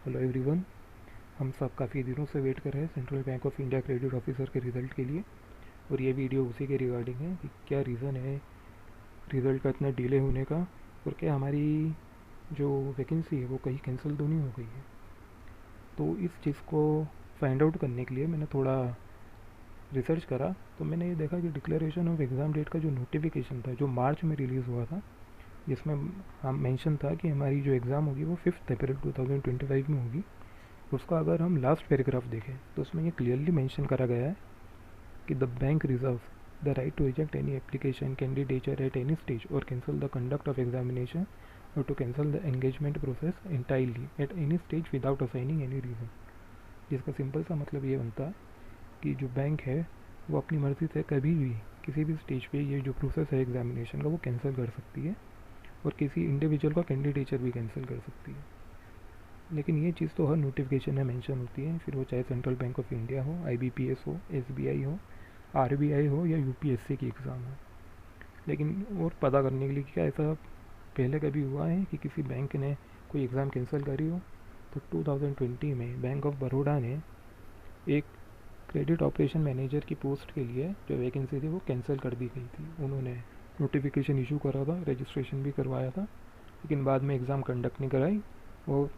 Hello everyone. हम सब काफ़ी दिनों से वेट कर रहे हैं central bank of India credit officer के रिज़ल्ट के लिए, और ये वीडियो उसी के रिगार्डिंग है कि क्या रीज़न है रिज़ल्ट का इतना डिले होने का, और क्या हमारी जो वैकेंसी है वो कहीं कैंसिल तो नहीं हो गई है। तो इस चीज़ को फाइंड आउट करने के लिए मैंने थोड़ा रिसर्च करा, तो मैंने ये देखा कि डिक्लेरेशन ऑफ एग्ज़ाम डेट का जो नोटिफिकेशन था जो मार्च में रिलीज़ हुआ था, जिसमें हम मेंशन था कि हमारी जो एग्ज़ाम होगी वो 5 अप्रैल 2025 में होगी। उसका अगर हम लास्ट पैराग्राफ देखें तो उसमें ये क्लियरली मेंशन करा गया है कि the bank reserve the right to reject any application candidature at any stage और cancel the conduct of examination और to cancel the engagement process entirely at any stage without assigning any reason. जिसका simple सा मतलब ये बनता है कि जो बैंक है वो अपनी मर्ज़ी से कभी भी किसी भी स्टेज पे ये जो प्रोसेस है एग्जामिनेशन का वो कैंसिल कर सकती है, और किसी इंडिविजुअल का कैंडिडेचर भी कैंसिल कर सकती है। लेकिन ये चीज़ तो हर नोटिफिकेशन में मेंशन होती है, फिर वो चाहे सेंट्रल बैंक ऑफ इंडिया हो, आईबीपीएस हो, एसबीआई हो, आरबीआई हो या यूपीएससी की एग्ज़ाम हो। लेकिन और पता करने के लिए क्या ऐसा पहले कभी हुआ है कि किसी बैंक ने कोई एग्ज़ाम कैंसिल करी हो, तो 2020 में बैंक ऑफ बड़ौदा ने एक क्रेडिट ऑपरेशन मैनेजर की पोस्ट के लिए जो वैकेंसी थी वो कैंसिल कर दी गई थी। उन्होंने नोटिफिकेशन इशू करा था, रजिस्ट्रेशन भी करवाया था, लेकिन बाद में एग्ज़ाम कंडक्ट नहीं कराई और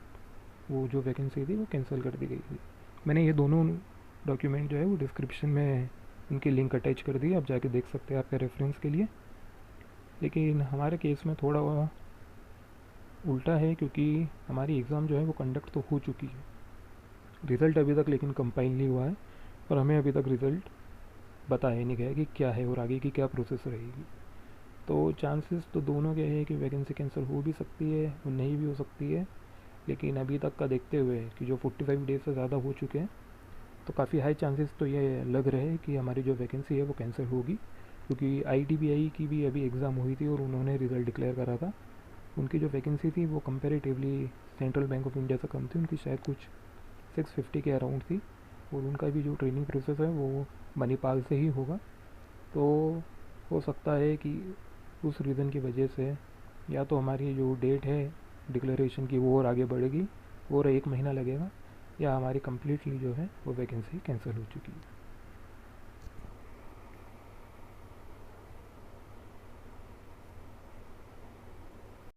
वो जो वैकेंसी थी वो कैंसिल कर दी गई थी। मैंने ये दोनों डॉक्यूमेंट जो है वो डिस्क्रिप्शन में उनकी लिंक अटैच कर दी, आप जाके देख सकते हैं आपके रेफरेंस के लिए। लेकिन हमारे केस में थोड़ा उल्टा है, क्योंकि हमारी एग्ज़ाम जो है वो कंडक्ट तो हो चुकी है, रिज़ल्ट अभी तक लेकिन कंपाइल नहीं हुआ है, और हमें अभी तक रिज़ल्ट बताया नहीं गया कि क्या है और आगे की क्या प्रोसेस रहेगी। तो चांसेस तो दोनों के हैं कि वैकेंसी कैंसिल हो भी सकती है और नहीं भी हो सकती है। लेकिन अभी तक का देखते हुए कि जो 45 डेज से ज़्यादा हो चुके हैं, तो काफ़ी हाई चांसेस तो ये लग रहे हैं कि हमारी जो वैकेंसी है वो कैंसिल होगी, क्योंकि आईडीबीआई की भी अभी एग्ज़ाम हुई थी और उन्होंने रिज़ल्ट डिक्लेयर करा था। उनकी जो वैकेंसी थी वो comparatively central bank of India से कम थी, उनकी शायद कुछ 650 के अराउंड थी, और उनका भी जो ट्रेनिंग प्रोसेस है वो मणिपाल से ही होगा। तो हो सकता है कि उस रीज़न की वजह से या तो हमारी जो डेट है डिक्लेरेशन की वो और आगे बढ़ेगी और 1 महीना लगेगा, या हमारी कम्प्लीटली जो है वो वैकेंसी कैंसिल हो चुकी है।